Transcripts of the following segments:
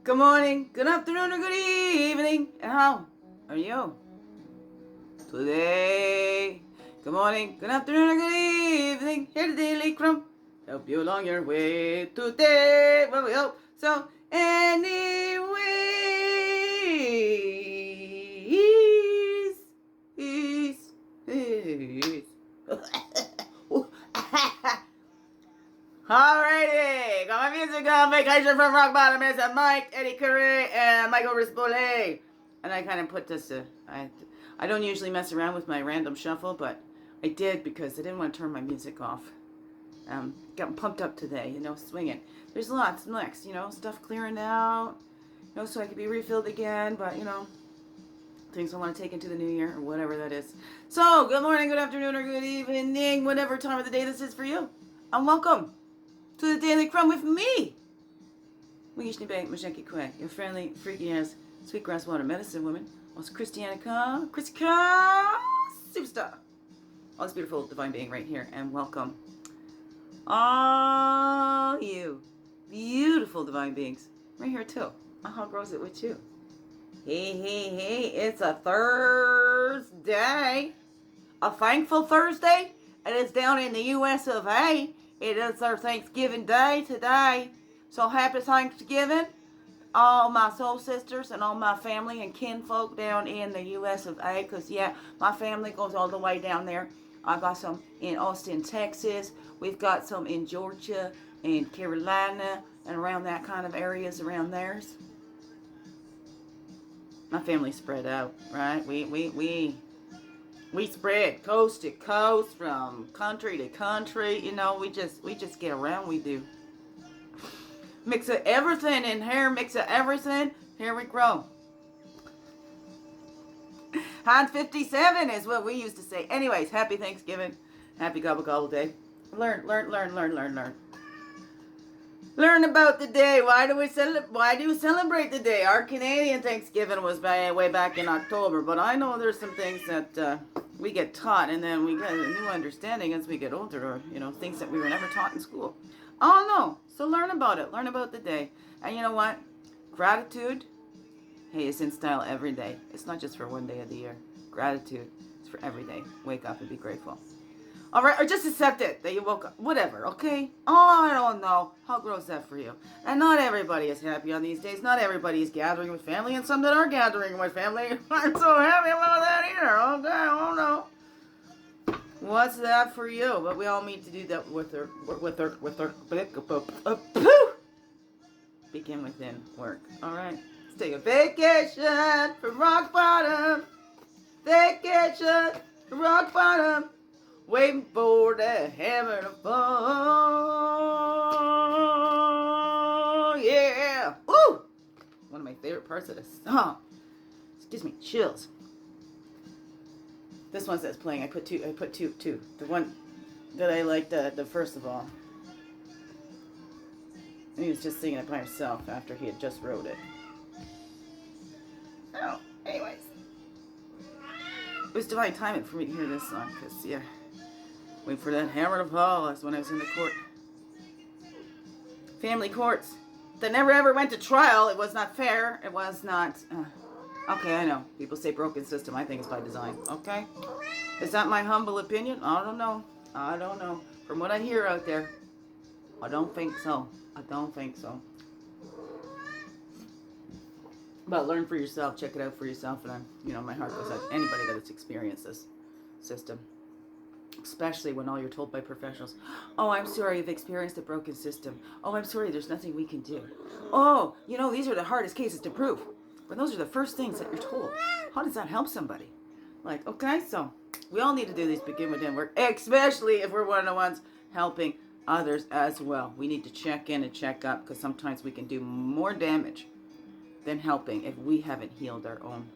Good morning, good afternoon, or good evening. And how are you today? Good morning, good afternoon, or good evening. Here the Daily CRUMB. Help you along your way today. Well, we hope so. Anyways, Alrighty, got my music on vacation from Rock Bottom. It's a Mike, Eddie Curry, and Michael Rispoli. And I kind of put this I don't usually mess around with my random shuffle, but I did because I didn't want to turn my music off. Got pumped up today, swinging. There's lots next, stuff clearing out, so I could be refilled again, but, things I want to take into the new year or whatever that is. So, good morning, good afternoon, or good evening, whatever time of the day this is for you. And welcome to the Daily CRUMB with me, Magick, your friendly, freaky-ass, sweetgrass water medicine woman, also Christianica, superstar, all this beautiful divine being right here, and welcome all you beautiful divine beings right here too. How grows it with you? Hey, it's a Thursday, a thankful Thursday, and it's down in the US of A. It is our Thanksgiving Day today. So happy Thanksgiving, all my soul sisters and all my family and kinfolk down in the US of A. Because, yeah, my family goes all the way down there. I got some in Austin, Texas. We've got some in Georgia and Carolina and around that kind of areas around theirs. My family's spread out, right? We spread coast to coast, from country to country. We just get around. We do. Mix of everything in here. Mix of everything. Here we grow. Hot 57 is what we used to say. Anyways, happy Thanksgiving. Happy Gobble Gobble Day. Learn. Learn about the day. Why do we celebrate the day? Our Canadian Thanksgiving was way back in October, but I know there's some things that we get taught, and then we get a new understanding as we get older, or things that we were never taught in school. Oh no! So learn about it. Learn about the day, and you know what? Gratitude, hey, is in style every day. It's not just for one day of the year. Gratitude is for every day. Wake up and be grateful. All right, or just accept it that you woke up. Whatever, okay? Oh, I don't know. How gross that for you? And not everybody is happy on these days. Not everybody is gathering with family, and some that are gathering with family aren't so happy about that either. Okay, oh no. What's that for you? But we all need to do that with our begin within work. All right, let's take a vacation from rock bottom. Vacation from rock bottom. Waiting for the hammer to fall. Yeah. Ooh. One of my favorite parts of the song. It gives me chills. This one that's playing. I put two. The one that I liked the first of all. And he was just singing it by himself after he had just wrote it. Oh, anyways. It was divine timing for me to hear this song, because, yeah. Wait for that hammer to fall. That's when I was in the court. Family courts. That never ever went to trial. It was not fair. It was not... okay, I know. People say broken system. I think it's by design. Okay? Is that my humble opinion? I don't know. From what I hear out there, I don't think so. But learn for yourself. Check it out for yourself. And my heart goes out to anybody that's experienced this system. Especially when all you're told by professionals, oh, I'm sorry, you've experienced a broken system. Oh, I'm sorry, there's nothing we can do. Oh, these are the hardest cases to prove. But those are the first things that you're told. How does that help somebody? Like, okay, so we all need to do these begin within work, especially if we're one of the ones helping others as well. We need to check in and check up, because sometimes we can do more damage than helping if we haven't healed our own.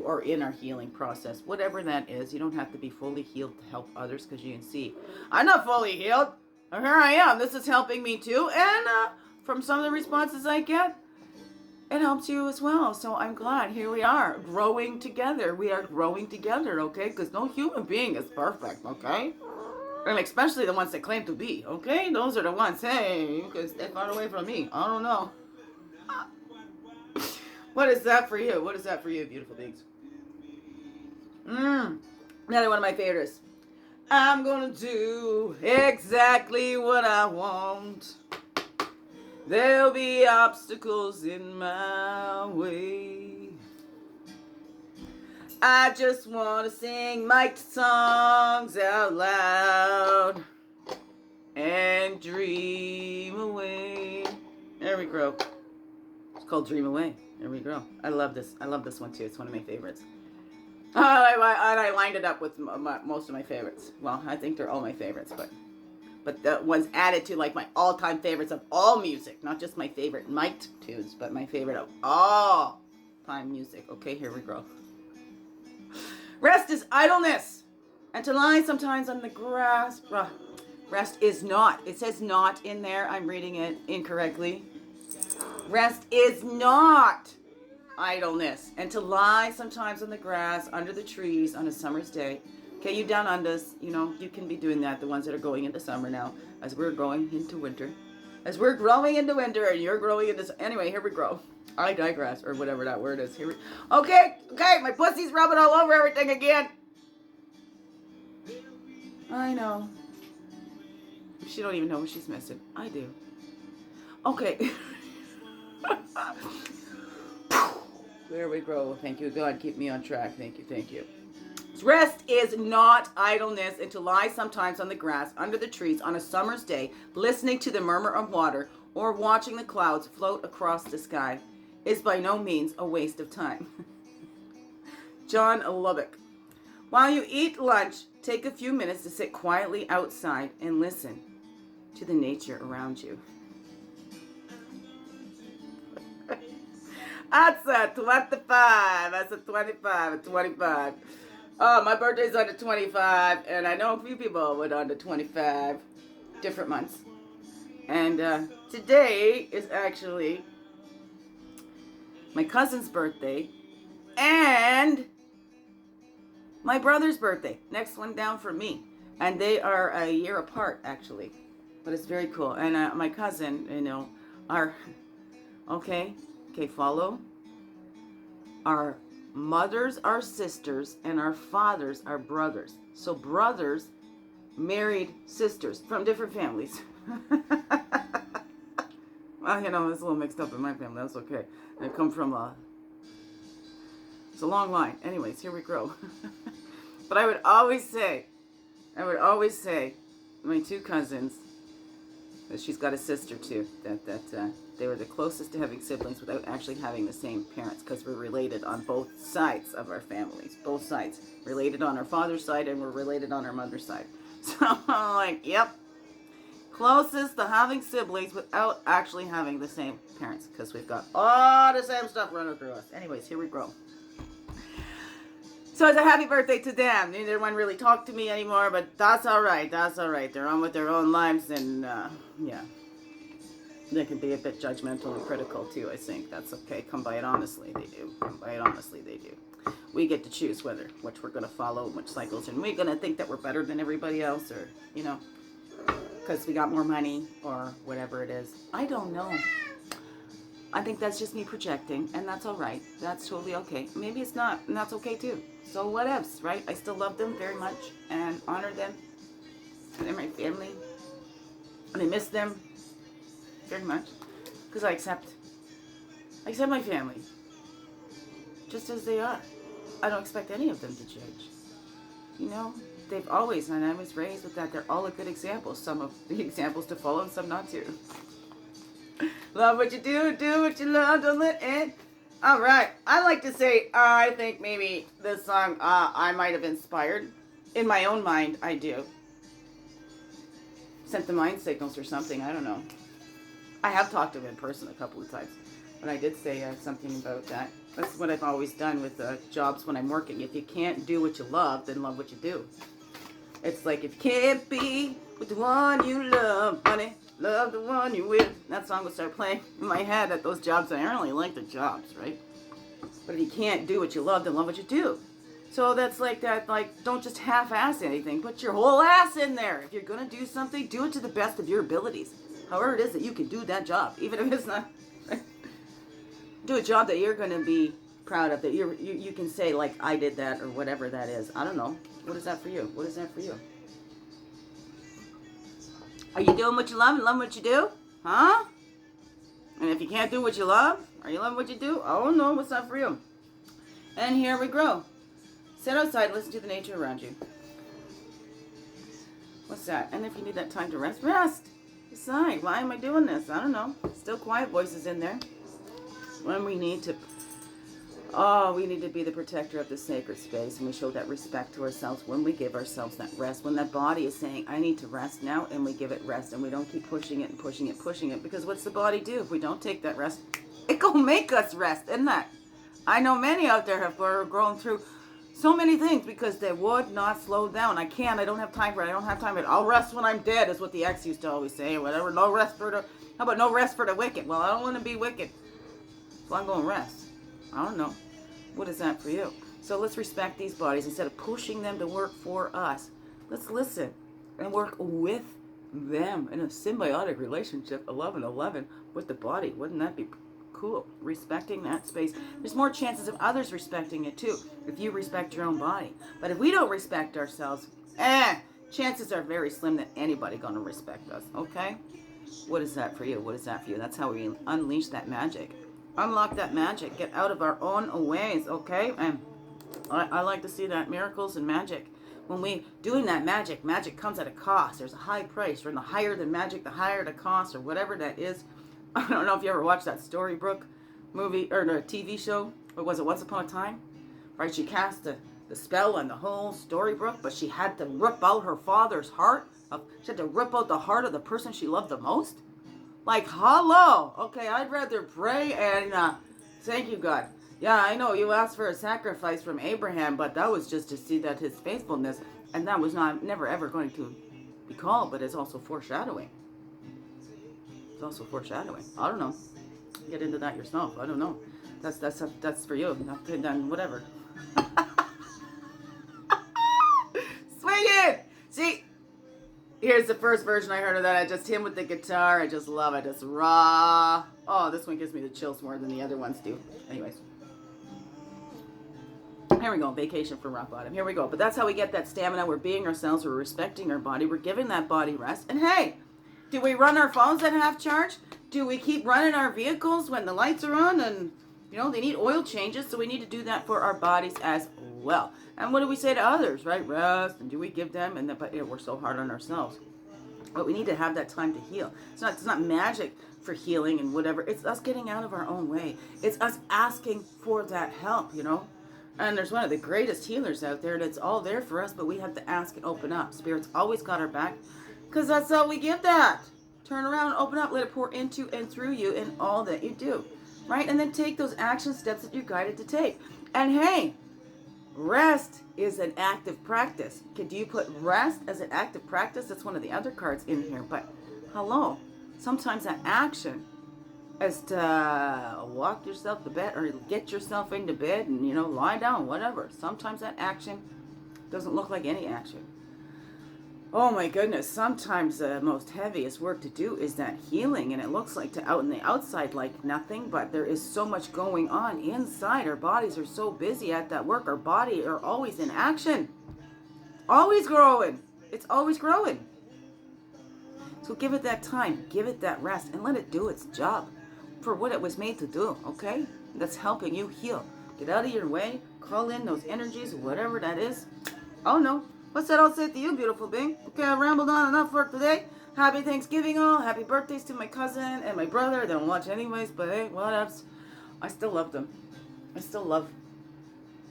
Or in our healing process, whatever that is. You don't have to be fully healed to help others, because you can see I'm not fully healed. Here I am. This is helping me too, and from some of the responses I get, it helps you as well. So I'm glad. Here we are, growing together. We are growing together, okay? Because no human being is perfect, okay? And especially the ones that claim to be, okay? Those are the ones, hey, you can stay far away from me. I don't know. What is that for you? What is that for you, beautiful beings? Another one of my favorites. I'm gonna do exactly what I want. There'll be obstacles in my way. I just want to sing my songs out loud and dream away. There we go. It's called Dream Away. There we go. I love this. I love this one too. It's one of my favorites. I lined it up with most of my favorites. Well, I think they're all my favorites, but the ones added to like my all-time favorites of all music, not just my favorite mic tunes, but my favorite of all time music. Okay, here we go. Rest is idleness, and to lie sometimes on the grass. Rest is not. It says not in there. I'm reading it incorrectly. Rest is not idleness, and to lie sometimes on the grass under the trees on a summer's day. Okay, you down unders, you know, you can be doing that, the ones that are going into summer now, as we're going into winter. As we're growing into winter and you're growing into... Anyway, here we go. I digress, or whatever that word is. Okay, my pussy's rubbing all over everything again. I know. She don't even know what she's missing. I do. Okay. There we go. Thank you, God. Keep me on track. Thank you. Rest is not idleness, and to lie sometimes on the grass under the trees on a summer's day, listening to the murmur of water or watching the clouds float across the sky is by no means a waste of time. John Lubbock. While you eat lunch, take a few minutes to sit quietly outside and listen to the nature around you. That's a 25. That's a 25. Oh, my birthday's on the 25, and I know a few people went on the 25, different months. And today is actually my cousin's birthday and my brother's birthday. Next one down for me. And they are a year apart, actually. But it's very cool. And my cousin, you know, okay, follow. Our mothers are sisters and our fathers are brothers. So brothers married sisters from different families. Well, you know, it's a little mixed up in my family. That's okay. I come from it's a long line. Anyways, here we go. But I would always say, my two cousins, she's got a sister too, that they were the closest to having siblings without actually having the same parents, because we're related on both sides of our families. Both sides. Related on our father's side and we're related on our mother's side. So I'm like, yep. Closest to having siblings without actually having the same parents, because we've got all the same stuff running through us. Anyways, here we go. So it's a happy birthday to them. Neither one really talked to me anymore, but that's all right. They're on with their own lives, and yeah. They can be a bit judgmental and critical too, I think. That's okay. Come by it honestly, they do. We get to choose which we're going to follow, which cycles, and we're going to think that we're better than everybody else, or, you know, because we got more money or whatever it is. I don't know. I think that's just me projecting, and that's all right. That's totally okay. Maybe it's not, and that's okay too. So what else, right? I still love them very much and honor them. They're my family. And I miss them very much, because I accept my family just as they are. I don't expect any of them to change. You know, they've always, and I was raised with that. They're all a good example. Some of the examples to follow and some not to. Love what you do what you love, don't let it. All right, I like to say, I think maybe this song I might have inspired. In my own mind, I do. Sent the mind signals or something, I don't know. I have talked to him in person a couple of times, but I did say something about that. That's what I've always done with jobs when I'm working. If you can't do what you love, then love what you do. It's like, if you can't be with the one you love, honey, love the one you with. That song would start playing in my head at those jobs. I really like the jobs, right? But if you can't do what you love, then love what you do. So that's like that, like, don't just half-ass anything. Put your whole ass in there. If you're going to do something, do it to the best of your abilities. However it is that you can do that job, even if it's not. Do a job that you're going to be proud of, that you can say, like, I did that, or whatever that is. I don't know. What is that for you? What is that for you? Are you doing what you love and loving what you do? Huh? And if you can't do what you love, are you loving what you do? Oh no, what's that for you? And here we grow. Sit outside, listen to the nature around you. What's that? And if you need that time to rest, rest. Decide, why am I doing this? I don't know. Still quiet voices in there. When we need to, we need to be the protector of the sacred space, and we show that respect to ourselves when we give ourselves that rest. When that body is saying, I need to rest now, and we give it rest, and we don't keep pushing it and pushing it, pushing it, because what's the body do if we don't take that rest? It gonna make us rest, isn't that? I know many out there have grown through so many things because they would not slow down. I can't, I don't have time for it, I don't have time for it. I'll rest when I'm dead, is what the ex used to always say, or whatever. No rest for the, how about no rest for the wicked? Well, I don't want to be wicked, so I'm gonna rest. I don't know. What is that for you? So let's respect these bodies instead of pushing them to work for us. Let's listen and work with them in a symbiotic relationship, 11-11, with the body. Wouldn't that be cool? Respecting that space. There's more chances of others respecting it too, if you respect your own body. But if we don't respect ourselves, chances are very slim that anybody gonna respect us, okay? What is that for you? What is that for you? That's how we unleash that magic. Unlock that magic. Get out of our own ways, okay? And I like to see that miracles and magic. When we doing that magic, magic comes at a cost. There's a high price. Or the higher the magic, the higher the cost, or whatever that is. I don't know if you ever watched that Storybrooke movie, or the TV show, or was it Once Upon a Time? Right, she cast the spell on the whole Storybrooke, but she had to rip out her father's heart. She had to rip out the heart of the person she loved the most. Like, hello. Okay, I'd rather pray and thank you, God. Yeah, I know you asked for a sacrifice from Abraham, but that was just to see that his faithfulness, and that was never ever going to be called, but it's also foreshadowing. It's also foreshadowing. I don't know. Get into that yourself. I don't know. That's for you. Then whatever. Swing it. See. Here's the first version I heard of that. I just him with the guitar. I just love it. It's raw. Oh, this one gives me the chills more than the other ones do. Anyways. Here we go. Vacation for rock bottom. Here we go. But that's how we get that stamina. We're being ourselves. We're respecting our body. We're giving that body rest. And hey, do we run our phones at half charge? Do we keep running our vehicles when the lights are on? And, you know, they need oil changes. So we need to do that for our bodies as well. And what do we say to others, right? Rest. And do we give them? And then, but we're so hard on ourselves. But we need to have that time to heal. It's not magic for healing and whatever. It's us getting out of our own way. It's us asking for that help, you know. And there's one of the greatest healers out there, and it's all there for us, but we have to ask and open up. Spirit's always got our back, because that's how we give that. Turn around, open up, let it pour into and through you in all that you do, right? And then take those action steps that you're guided to take. And hey, rest is an active practice. Do you put rest as an active practice? That's one of the other cards in here. But hello, sometimes that action is to walk yourself to bed or get yourself into bed and, you know, lie down, whatever. Sometimes that action doesn't look like any action. Oh my goodness, sometimes the most heaviest work to do is that healing, and it looks like to out in the outside like nothing, but there is so much going on inside. Our bodies are so busy at that work. Our body are always in action, always growing. It's always growing. So give it that time, give it that rest, and let it do its job for what it was made to do, okay? That's helping you heal. Get out of your way, call in those energies, whatever that is. Oh no. What's that I'll say to you, beautiful being? Okay, I rambled on enough for today. Happy Thanksgiving all. Happy birthdays to my cousin and my brother. They don't watch anyways, but hey, what else? I still love them. I still love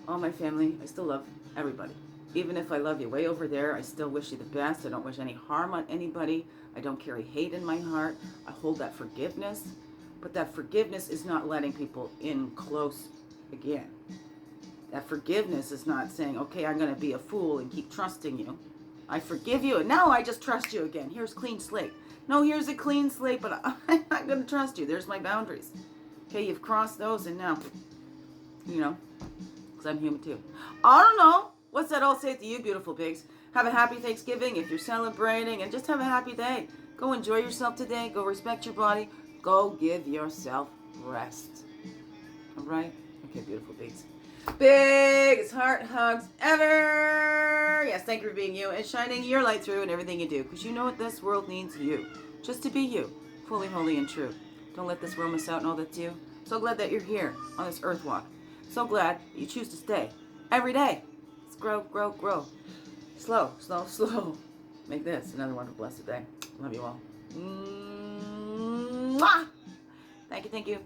all my family. I still love everybody. Even if I love you way over there, I still wish you the best. I don't wish any harm on anybody. I don't carry hate in my heart. I hold that forgiveness. But that forgiveness is not letting people in close again. That forgiveness is not saying, okay, I'm going to be a fool and keep trusting you. I forgive you, and now I just trust you again. Here's clean slate. No, here's a clean slate, but I'm not going to trust you. There's my boundaries. Okay, you've crossed those, and now, you know, because I'm human too. I don't know. What's that I'll say to you, beautiful pigs? Have a happy Thanksgiving if you're celebrating, and just have a happy day. Go enjoy yourself today. Go respect your body. Go give yourself rest. All right? Okay, beautiful beings. Biggest heart hugs ever. Yes, thank you for being you and shining your light through in everything you do. Because you know what this world needs? You. Just to be you. Fully, holy, and true. Don't let this world miss out on all that's you. So glad that you're here on this earth walk. So glad you choose to stay. Every day. Let's grow, grow, grow. Slow, slow, slow. Make this another wonderful, blessed day. Love you all. Mwah! Thank you, thank you.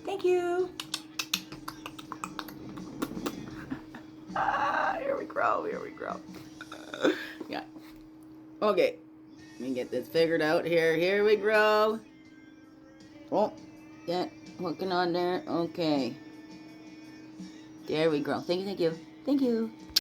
Thank you. Here we grow, here we grow. Yeah. Okay. Let me get this figured out here. Here we grow. Oh, yeah. Hooking on there. Okay. There we go. Thank you, thank you. Thank you.